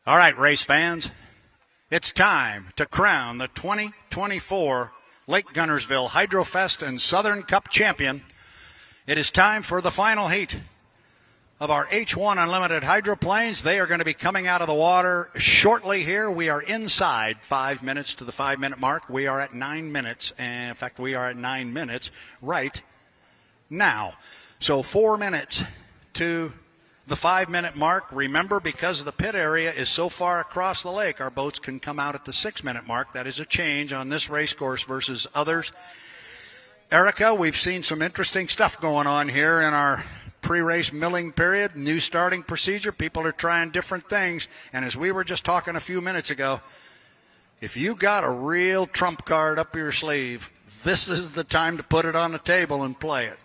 All right, race fans, it's time to crown the 2024 Lake Guntersville Hydrofest and Southern Cup champion. It is time for the final heat of our H1 Unlimited hydroplanes. They are going to be coming out of the water shortly here. We are inside 5 minutes to the 5 minute mark. We are at 9 minutes. And in fact, we are at 9 minutes right now. So 4 minutes to the 5 minute mark. Remember, because the pit area is so far across the lake, our boats can come out at the 6 minute mark. That is a change on this race course versus others. Erica, we've seen some interesting stuff going on here in our pre-race milling period, new starting procedure. People are trying different things. And as we were just talking a few minutes ago, if you got a real trump card up your sleeve, this is the time to put it on the table and play it.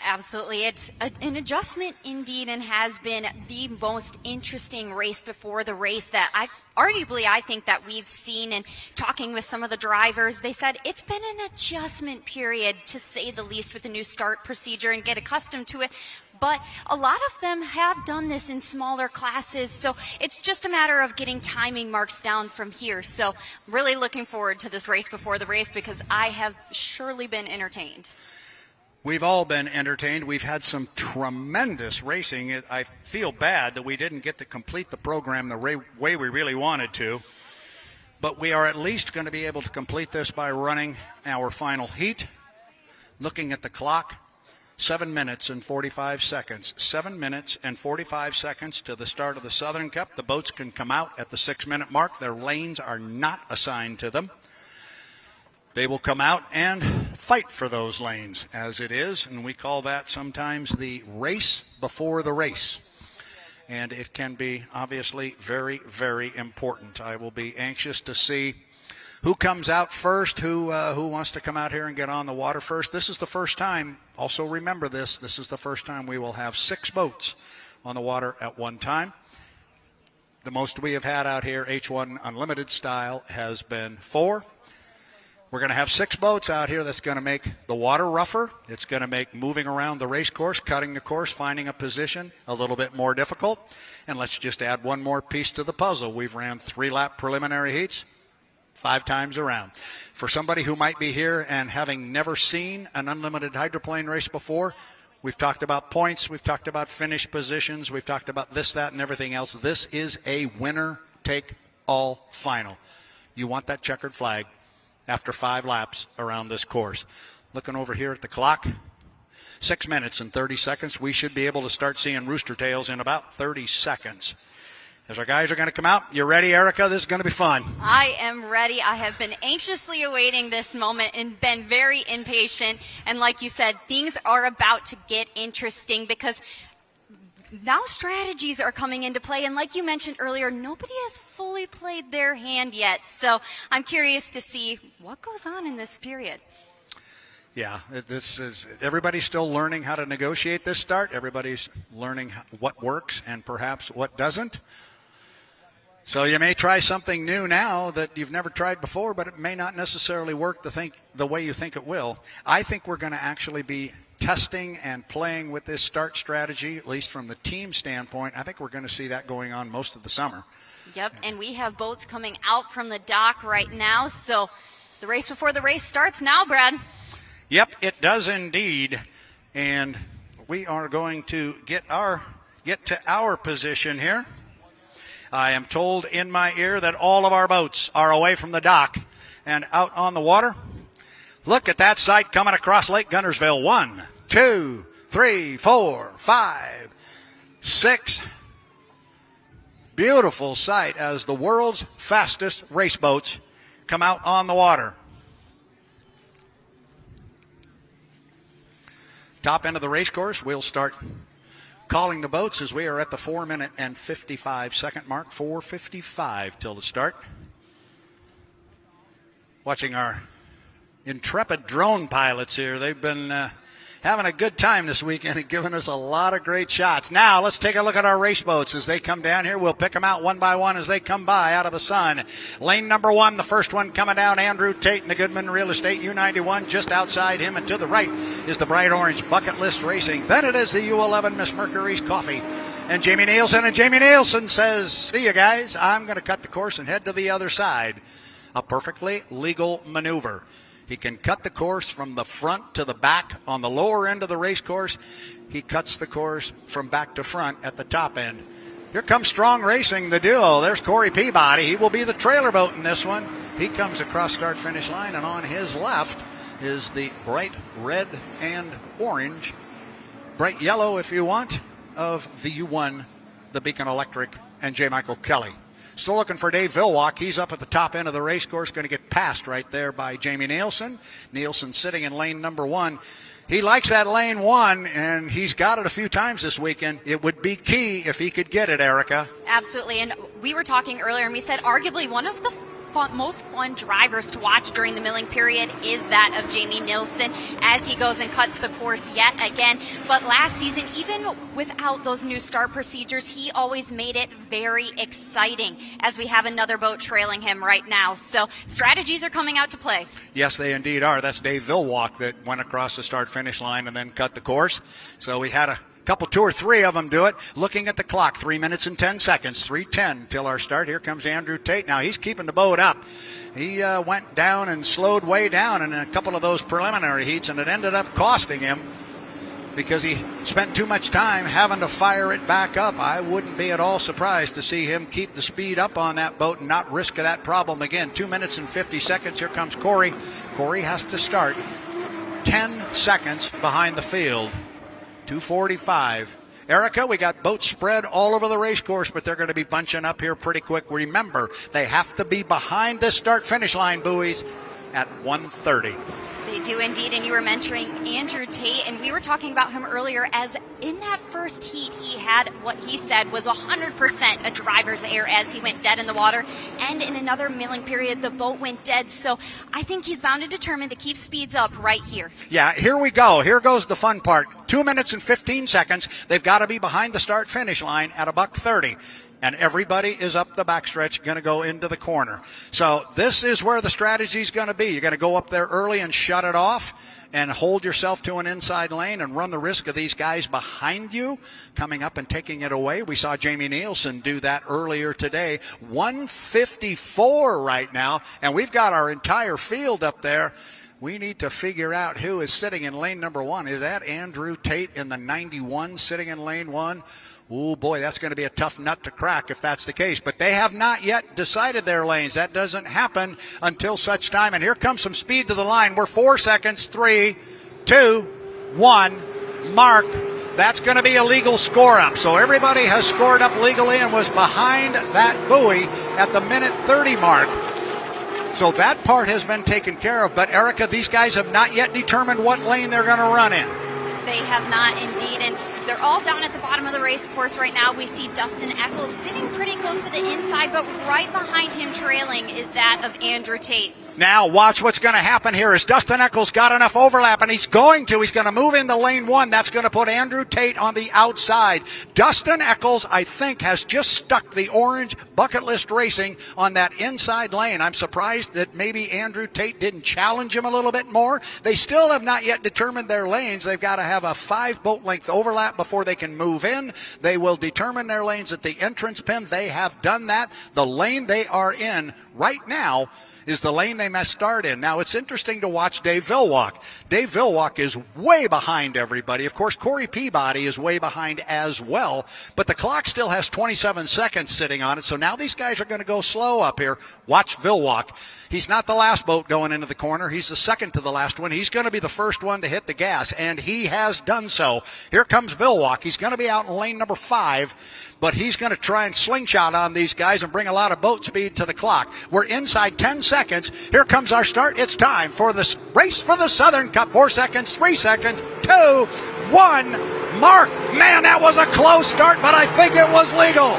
Absolutely. It's an adjustment indeed, and has been the most interesting race before the race that I think that we've seen. And talking with some of the drivers, they said it's been an adjustment period, to say the least, with the new start procedure and get accustomed to it. But a lot of them have done this in smaller classes, so it's just a matter of getting timing marks down from here. So really looking forward to this race before the race, because I have surely been entertained. We've all been entertained. We've had some tremendous racing. I feel bad that we didn't get to complete the program the way we really wanted to. But we are at least going to be able to complete this by running our final heat. Looking at the clock, 7 minutes and 45 seconds. 7 minutes and 45 seconds to the start of the Southern Cup. The boats can come out at the 6 minute mark. Their lanes are not assigned to them. They will come out and fight for those lanes, as it is, and we call that sometimes the race before the race. And it can be obviously very, very important. I will be anxious to see who comes out first, who wants to come out here and get on the water first. This is the first time, also remember this is the first time we will have 6 boats on the water at one time. The most we have had out here, H1 Unlimited style, has been 4. We're going to have 6 boats out here. That's going to make the water rougher. It's going to make moving around the race course, cutting the course, finding a position a little bit more difficult. And let's just add one more piece to the puzzle. We've ran 3-lap preliminary heats 5 times around. For somebody who might be here and having never seen an unlimited hydroplane race before, we've talked about points, we've talked about finish positions, we've talked about this, that, and everything else. This is a winner-take-all final. You want that checkered flag after 5 laps around this course. Looking over here at the clock, 6 minutes and 30 seconds. We should be able to start seeing rooster tails in about 30 seconds. As our guys are going to come out, you ready, Erica? This is going to be fun. I am ready. I have been anxiously awaiting this moment and been very impatient. And like you said, things are about to get interesting, because now strategies are coming into play, and like you mentioned earlier, nobody has fully played their hand yet. So I'm curious to see what goes on in this period. Yeah, everybody's still learning how to negotiate this start. Everybody's learning what works and perhaps what doesn't. So you may try something new now that you've never tried before, but it may not necessarily work the way you think it will. I think we're going to actually be testing and playing with this start strategy, at least from the team standpoint. I think we're going to see that going on most of the summer. Yep, and we have boats coming out from the dock right now, so the race before the race starts now, Brad. Yep, it does indeed, and we are going to get to our position here. I am told in my ear that all of our boats are away from the dock and out on the water. Look at that sight coming across Lake Guntersville. 1, 2, 3, 4, 5, 6. Beautiful sight as the world's fastest race boats come out on the water. Top end of the race course, we'll start calling the boats as we are at the 4 minute and 55 second mark. 4:55 till the start. Watching our intrepid drone pilots here. They've been having a good time this weekend and giving us a lot of great shots. Now let's take a look at our race boats as they come down here. We'll pick them out one by one as they come by out of the sun. Lane number 1, the first one coming down, Andrew Tate in the Goodman Real Estate U91. Just outside him and to the right is the Bright Orange Bucket List Racing. Then it is the U11 Miss Mercury's Coffee. and Jamie Nielsen. And Jamie Nielsen says, see you guys. I'm going to cut the course and head to the other side. A perfectly legal maneuver. He can cut the course from the front to the back on the lower end of the race course. He cuts the course from back to front at the top end. Here comes strong racing, the duo. There's Corey Peabody. He will be the trailer boat in this one. He comes across start-finish line, and on his left is the bright red and orange, bright yellow if you want, of the U1, the Beacon Electric, and J. Michael Kelly. Still looking for Dave Villwalk. He's up at the top end of the race course, going to get passed right there by Jamie Nielsen. Nielsen sitting in lane number 1. He likes that lane 1, and he's got it a few times this weekend. It would be key if he could get it, Erica. Absolutely, and we were talking earlier, and we said arguably one of the most fun drivers to watch during the milling period is that of Jamie Nielsen as he goes and cuts the course yet again. But last season, even without those new start procedures, he always made it very exciting as we have another boat trailing him right now. So strategies are coming out to play. Yes, they indeed are. That's Dave Villwalk that went across the start-finish line and then cut the course. So we had a couple, 2 or 3 of them do it. Looking at the clock, 3 minutes and 10 seconds, 3:10 till our start. Here comes Andrew Tate. Now he's keeping the boat up. He went down and slowed way down in a couple of those preliminary heats, and it ended up costing him because he spent too much time having to fire it back up. I wouldn't be at all surprised to see him keep the speed up on that boat and not risk that problem again. 2 minutes and 50 seconds. Here comes Corey. Corey has to start 10 seconds behind the field. 2:45. Erica, we got boats spread all over the race course, but they're going to be bunching up here pretty quick. Remember, they have to be behind the start-finish line buoys at 1:30. They do indeed, and you were mentioning Andrew Tate, and we were talking about him earlier as in that first heat he had what he said was 100% a driver's error as he went dead in the water, and in another milling period the boat went dead. So I think he's bound and determined to keep speeds up right here. Yeah, here we go. Here goes the fun part. 2 minutes and 15 seconds. They've got to be behind the start-finish line at $1:30. And everybody is up the backstretch, going to go into the corner. So this is where the strategy is going to be. You're going to go up there early and shut it off and hold yourself to an inside lane and run the risk of these guys behind you coming up and taking it away. We saw Jamie Nielsen do that earlier today. 1:54 right now, and we've got our entire field up there. We need to figure out who is sitting in lane number 1. Is that Andrew Tate in the 91 sitting in lane 1? Oh, boy, that's going to be a tough nut to crack if that's the case. But they have not yet decided their lanes. That doesn't happen until such time. And here comes some speed to the line. We're 4 seconds, 3, 2, 1, mark. That's going to be a legal score up. So everybody has scored up legally and was behind that buoy at the minute 30 mark. So that part has been taken care of. But, Erica, these guys have not yet determined what lane they're going to run in. They have not indeed. And they're all down at the bottom of the race course right now. We see Dustin Eccles sitting pretty close to the inside, but right behind him trailing is that of Andrew Tate. Now watch what's going to happen here. Is Dustin Eccles got enough overlap? And he's going to move into lane 1. That's going to put Andrew Tate on the outside. Dustin Eccles, I think, has just stuck the orange bucket list racing on that inside lane. I'm surprised that maybe Andrew Tate didn't challenge him a little bit more. They still have not yet determined their lanes. They've got to have a 5 boat length overlap before they can move in. They will determine their lanes at the entrance pin. They have done that. The lane they are in right now is the lane they must start in. Now, it's interesting to watch Dave Villwalk. Dave Villwalk is way behind everybody. Of course, Corey Peabody is way behind as well, but the clock still has 27 seconds sitting on it, so now these guys are going to go slow up here. Watch Villwalk. He's not the last boat going into the corner. He's the second to the last one. He's going to be the first one to hit the gas, and he has done so. Here comes Villwalk. He's going to be out in lane number 5, but he's going to try and slingshot on these guys and bring a lot of boat speed to the clock. We're inside 10 seconds. Here comes our start. It's time for the race for the Southern Cup. 4 seconds, 3 seconds, 2, 1, mark. Man, that was a close start, but I think it was legal.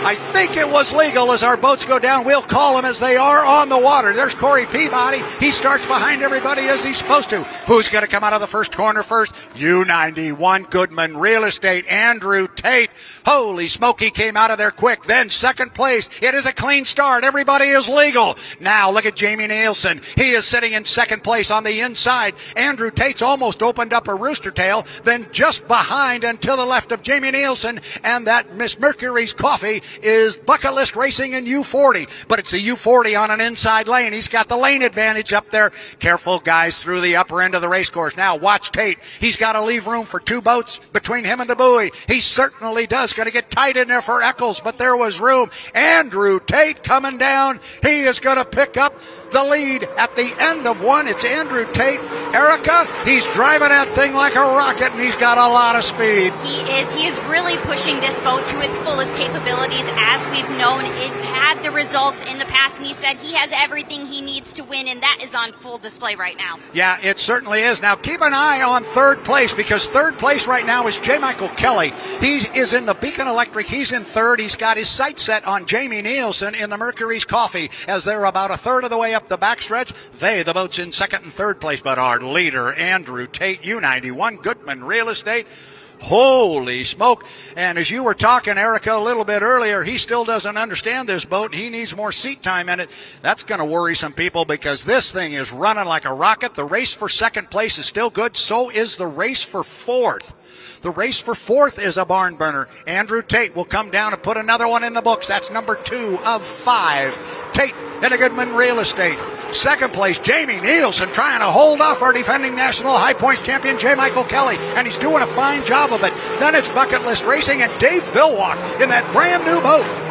I think it was legal as our boats go down. We'll call them as they are on the water. There's Corey Peabody. He starts behind everybody as he's supposed to. Who's going to come out of the first corner first? U91 Goodman Real Estate, Andrew Tate. Holy smoke, he came out of there quick. Then second place. It is a clean start. Everybody is legal. Now look at Jamie Nielsen. He is sitting in second place on the inside. Andrew Tate's almost opened up a rooster tail. Then just behind and to the left of Jamie Nielsen and that Miss Mercury's Coffee is Bucket List Racing in U40. But it's a U40 on an inside lane. He's got the lane advantage up there. Careful, guys, through the upper end of the race course. Now watch Tate. He's got to leave room for two boats between him and the buoy. He certainly does. Going to get tight in there for Eccles, but there was room. Andrew Tate coming down. He is going to pick up the lead at the end of one. It's Andrew Tate. Erica, he's driving that thing like a rocket, and he's got a lot of speed. He is really pushing this boat to its fullest capabilities. As we've known, it's had the results in the past, and he said he has everything he needs to win, and that is on full display right now. Yeah, it certainly is. Now, keep an eye on third place, because third place right now is J. Michael Kelly. He is in the Beacon Electric. He's in third. He's got his sights set on Jamie Nielsen in the Mercury's Coffee as they're about a third of the way up the backstretch. The boats in second and third place, but our leader, Andrew Tate, U91 Goodman Real Estate. Holy smoke. And as you were talking, Erica, a little bit earlier, he still doesn't understand this boat. He needs more seat time in it. That's going to worry some people because this thing is running like a rocket. The race for second place is still good. So is the race for fourth. The race for fourth is a barn burner. Andrew Tate will come down and put another one in the books. That's number 2 of 5. Tate in a Goodman Real Estate. Second place, Jamie Nielsen trying to hold off our defending national high points champion, J. Michael Kelly, and he's doing a fine job of it. Then it's Bucket List Racing and Dave Villwalk in that brand new boat.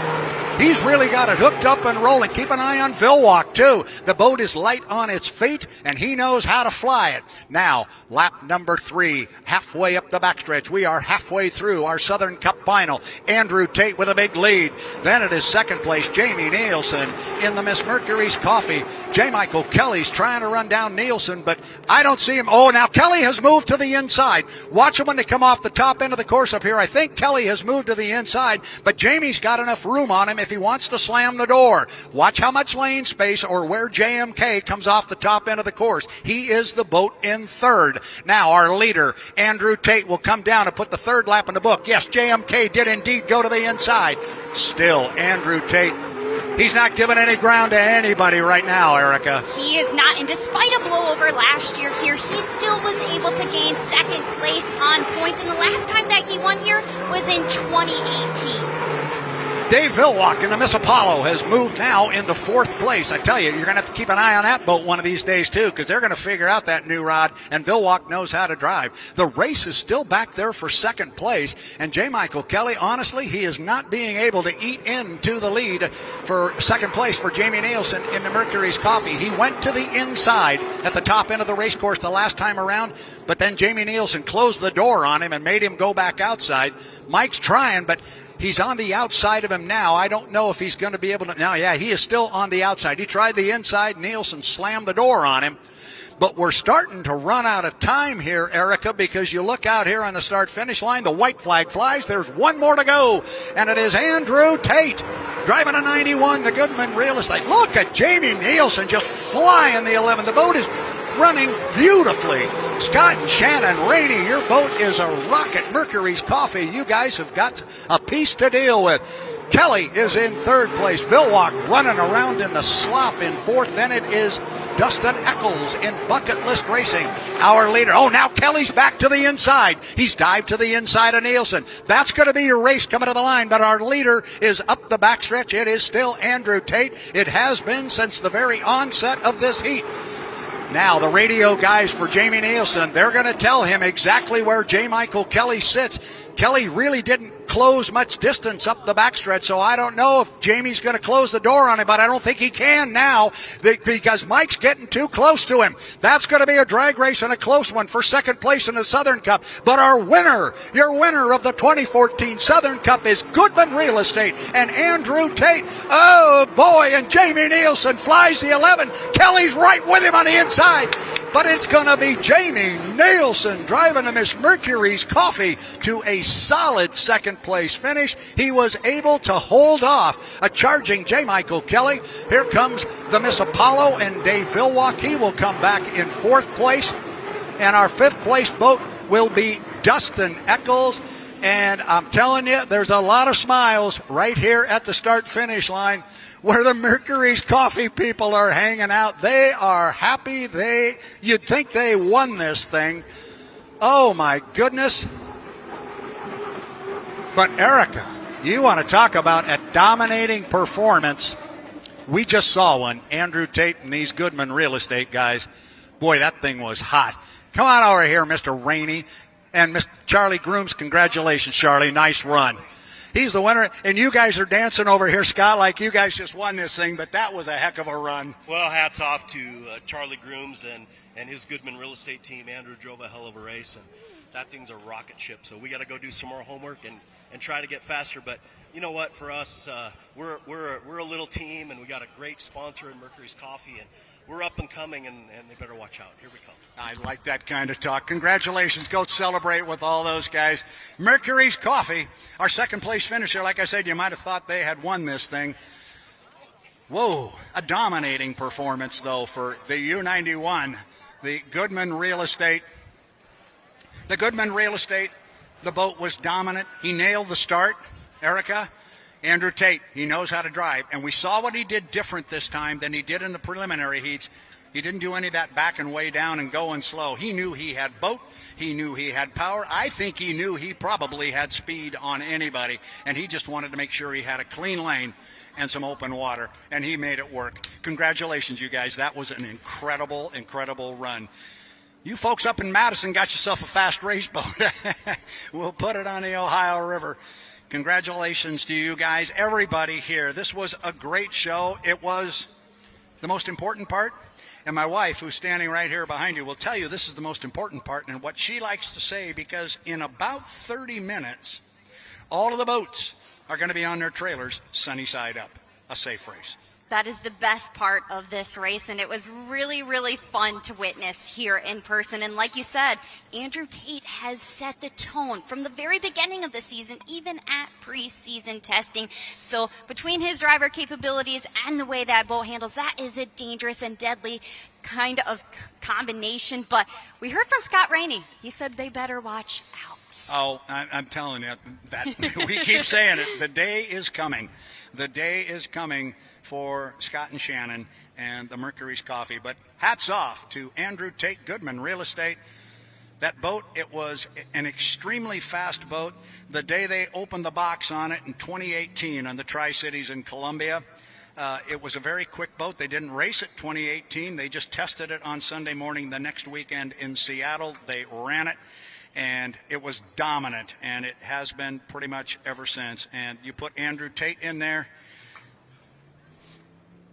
He's really got it hooked up and rolling. Keep an eye on Villwalk, too. The boat is light on its feet, and he knows how to fly it. Now, lap number 3, halfway up the backstretch. We are halfway through our Southern Cup final. Andrew Tate with a big lead. Then it is second place, Jamie Nielsen in the Miss Mercury's Coffee. J. Michael Kelly's trying to run down Nielsen, but I don't see him. Oh, now Kelly has moved to the inside. Watch him when they come off the top end of the course up here. I think Kelly has moved to the inside, but Jamie's got enough room on him if he wants to slam the door. Watch how much lane space or where JMK comes off the top end of the course. He is the boat in third. Now our leader, Andrew Tate, will come down and put the third lap in the book. Yes, JMK did indeed go to the inside. Still, Andrew Tate, he's not giving any ground to anybody right now, Erica. He is not, and despite a blowover last year here, he still was able to gain second place on points, and the last time that he won here was in 2018. Dave Villwalk in the Miss Apollo has moved now into fourth place. I tell you, you're going to have to keep an eye on that boat one of these days, too, because they're going to figure out that new rod, and Villwalk knows how to drive. The race is still back there for second place, and J. Michael Kelly, honestly, he is not being able to eat into the lead for second place for Jamie Nielsen in the Mercury's Coffee. He went to the inside at the top end of the race course the last time around, but then Jamie Nielsen closed the door on him and made him go back outside. Mike's trying, but he's on the outside of him now. I don't know if he's going to be able to. Now, yeah, he is still on the outside. He tried the inside. Nielsen slammed the door on him. But we're starting to run out of time here, Erica, because you look out here on the start-finish line. The white flag flies. There's one more to go, and it is Andrew Tate driving a 91, the Goodman Real Estate. Look at Jamie Nielsen just flying the 11. The boat is running beautifully. Scott and Shannon Rainey, your boat is a rocket. Mercury's Coffee, you guys have got a piece to deal with. Kelly is in third place. Villwalk running around in the slop in fourth. Then it is Dustin Eccles in Bucket List Racing, our leader. Oh, now Kelly's back to the inside. He's dived to the inside of Nielsen. That's going to be your race coming to the line, but our leader is up the backstretch. It is still Andrew Tate. It has been since the very onset of this heat. Now, the radio guys for Jamie Nielsen, they're going to tell him exactly where J. Michael Kelly sits. Kelly really didn't close much distance up the backstretch, so I don't know if Jamie's going to close the door on him, but I don't think he can now because Mike's getting too close to him. That's going to be a drag race and a close one for second place in the Southern Cup. But our winner, your winner of the 2014 Southern Cup is Goodman Real Estate and Andrew Tate. Oh, boy, and Jamie Nielsen flies the 11. Kelly's right with him on the inside. but it's going to be Jamie Nielsen driving the Miss Mercury's Coffee to a solid second place finish. He was able to hold off a charging J. Michael Kelly. Here comes the Miss Apollo, and Dave Vilwalkie will come back in fourth place. And our fifth place boat will be Dustin Eccles. And I'm telling you, there's a lot of smiles right here at the start-finish line where the Mercury's Coffee people are hanging out. They are happy. You'd think they won this thing. Oh, my goodness. But, Erica, you want to talk about a dominating performance. We just saw one. Andrew Tate and these Goodman Real Estate guys. Boy, that thing was hot. Come on over here, Mr. Rainey. And Mr. Charlie Grooms, congratulations, Charlie. Nice run. He's the winner. And you guys are dancing over here, Scott, like you guys just won this thing, but that was a heck of a run. Well, hats off to Charlie Grooms and his Goodman Real Estate team. Andrew drove a hell of a race, and that thing's a rocket ship. So we got to go do some more homework and try to get faster. But you know what? For us, we're a little team, and we got a great sponsor in Mercury's Coffee, and we're up and coming, and they better watch out. Here we come. I like that kind of talk. Congratulations. Go celebrate with all those guys. Mercury's Coffee, our second place finisher. Like I said, you might have thought they had won this thing. Whoa, a dominating performance, though, for the U91. The Goodman Real Estate. The Goodman Real Estate, the boat was dominant. He nailed the start. Erica, Andrew Tate, he knows how to drive. And we saw what he did different this time than he did in the preliminary heats. He didn't do any of that backing way down and going slow. He knew he had boat. He knew he had power. I think he knew he probably had speed on anybody. And he just wanted to make sure he had a clean lane and some open water. And he made it work. Congratulations, you guys. That was an incredible, incredible run. You folks up in Madison got yourself a fast race boat. We'll put it on the Ohio River. Congratulations to you guys, everybody here. This was a great show. It was the most important part. And my wife, who's standing right here behind you, will tell you this is the most important part and what she likes to say, because in about 30 minutes, all of the boats are going to be on their trailers sunny side up. A safe race. That is the best part of this race, and it was really, really fun to witness here in person. And like you said, Andrew Tate has set the tone from the very beginning of the season, even at preseason testing. So between his driver capabilities and the way that boat handles, that is a dangerous and deadly kind of combination. But we heard from Scott Rainey. He said they better watch out. Oh, I'm telling you, that we keep saying it. The day is coming. The day is coming for Scott and Shannon and the Mercury's Coffee. But hats off to Andrew Tate, Goodman Real Estate. That boat, it was an extremely fast boat. The day they opened the box on it in 2018 on the Tri-Cities in Columbia, it was a very quick boat. They didn't race it 2018. They just tested it on Sunday morning the next weekend in Seattle. They ran it, and it was dominant, and it has been pretty much ever since. And you put Andrew Tate in there,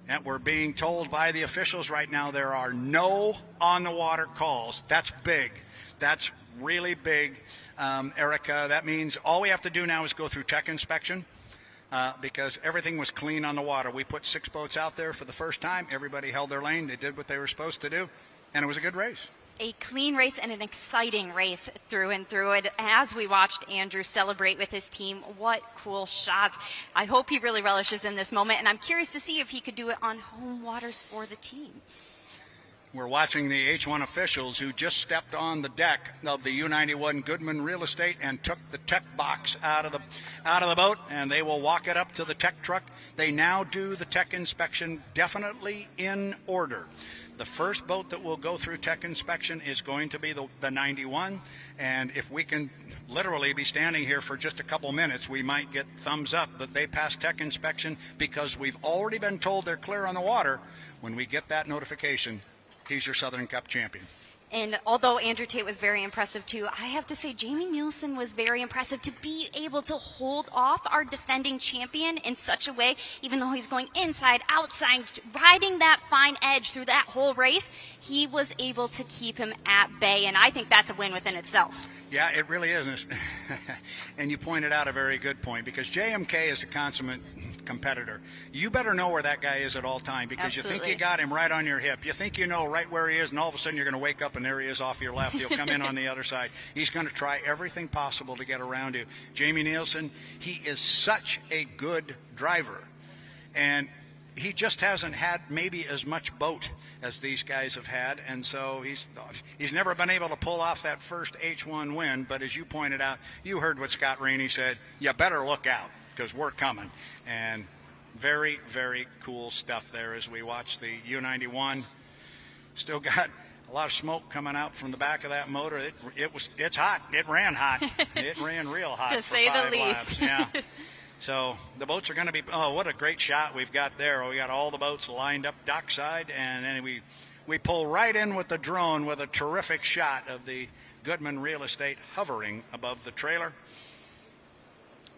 and we're being told by the officials right now there are no on-the-water calls. That's big. That's really big, Erica. That means all we have to do now is go through tech inspection because everything was clean on the water. We put 6 boats out there for the first time. Everybody held their lane. They did what they were supposed to do, and it was a good race. A clean race and an exciting race through and through. And as we watched Andrew celebrate with his team, what cool shots. I hope he really relishes in this moment, and I'm curious to see if he could do it on home waters for the team. We're watching the H1 officials who just stepped on the deck of the U91 Goodman Real Estate and took the tech box out of the boat, and they will walk it up to the tech truck. They now do the tech inspection definitely in order. The first boat that will go through tech inspection is going to be the 91, and if we can literally be standing here for just a couple minutes, we might get thumbs up that they passed tech inspection, because we've already been told they're clear on the water. When we get that notification, he's your Southern Cup champion. And although Andrew Tate was very impressive too, I have to say Jamie Nielsen was very impressive to be able to hold off our defending champion in such a way, even though he's going inside, outside, riding that fine edge through that whole race, he was able to keep him at bay, and I think that's a win within itself. Yeah, it really is. And you pointed out a very good point, because JMK is a consummate competitor. You better know where that guy is at all time, because you think you got him right on your hip. You think you know right where he is, and all of a sudden you're going to wake up and there he is off your left. He'll come in on the other side. He's going to try everything possible to get around you. Jamie Nielsen, he is such a good driver, and he just hasn't had maybe as much boat as these guys have had, and so he's never been able to pull off that first H1 win. But as you pointed out, you heard what Scott Rainey said, you better look out because we're coming. And very, very cool stuff there as we watch the U91. Still got a lot of smoke coming out from the back of that motor. It's hot. It ran hot. It ran real hot to say the least. Yeah. So the boats are going to be, oh, what a great shot we've got there. We got all the boats lined up dockside, and then we pull right in with the drone with a terrific shot of the Goodman Real Estate hovering above the trailer.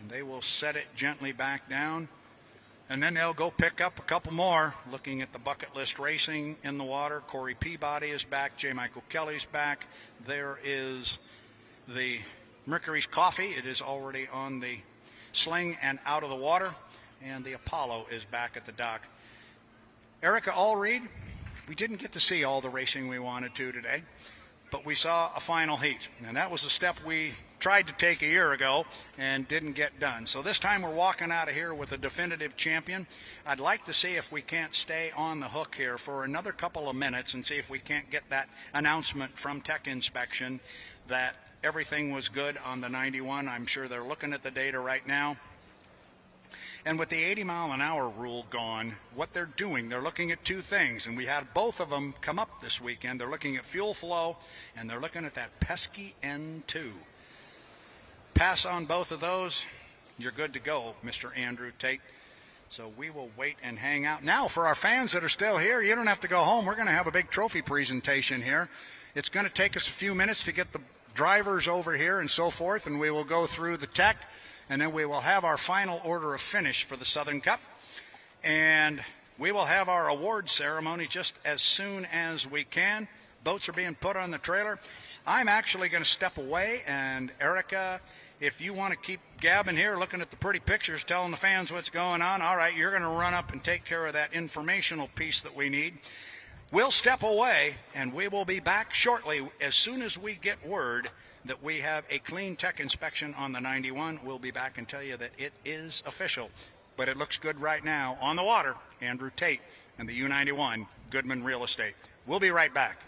And they will set it gently back down, and then they'll go pick up a couple more. Looking at the bucket list racing in the water, Corey Peabody is back, J. Michael Kelly's back. There is the Mercury's Coffee. It is already on the sling and out of the water, and the Apollo is back at the dock. Erica Allreed, we didn't get to see all the racing we wanted to today, but we saw a final heat, and that was a step we tried to take a year ago and didn't get done. So this time we're walking out of here with a definitive champion. I'd like to see if we can't stay on the hook here for another couple of minutes and see if we can't get that announcement from Tech Inspection that everything was good on the 91. I'm sure they're looking at the data right now. And with the 80-mile-an-hour rule gone, what they're doing, they're looking at two things, and we had both of them come up this weekend. They're looking at fuel flow, and they're looking at that pesky N2. Pass on both of those, you're good to go, Mr. Andrew Tate. So we will wait and hang out. Now, for our fans that are still here, you don't have to go home. We're going to have a big trophy presentation here. It's going to take us a few minutes to get the drivers over here and so forth, and we will go through the tech, and then we will have our final order of finish for the Southern Cup, and we will have our award ceremony just as soon as we can. Boats are being put on the trailer. I'm actually going to step away, and Erica, if you want to keep gabbing here, looking at the pretty pictures, telling the fans what's going on, all right, you're going to run up and take care of that informational piece that we need. We'll step away, and we will be back shortly. As soon as we get word that we have a clean tech inspection on the 91, we'll be back and tell you that it is official. But it looks good right now on the water. Andrew Tate and the U91 Goodman Real Estate. We'll be right back.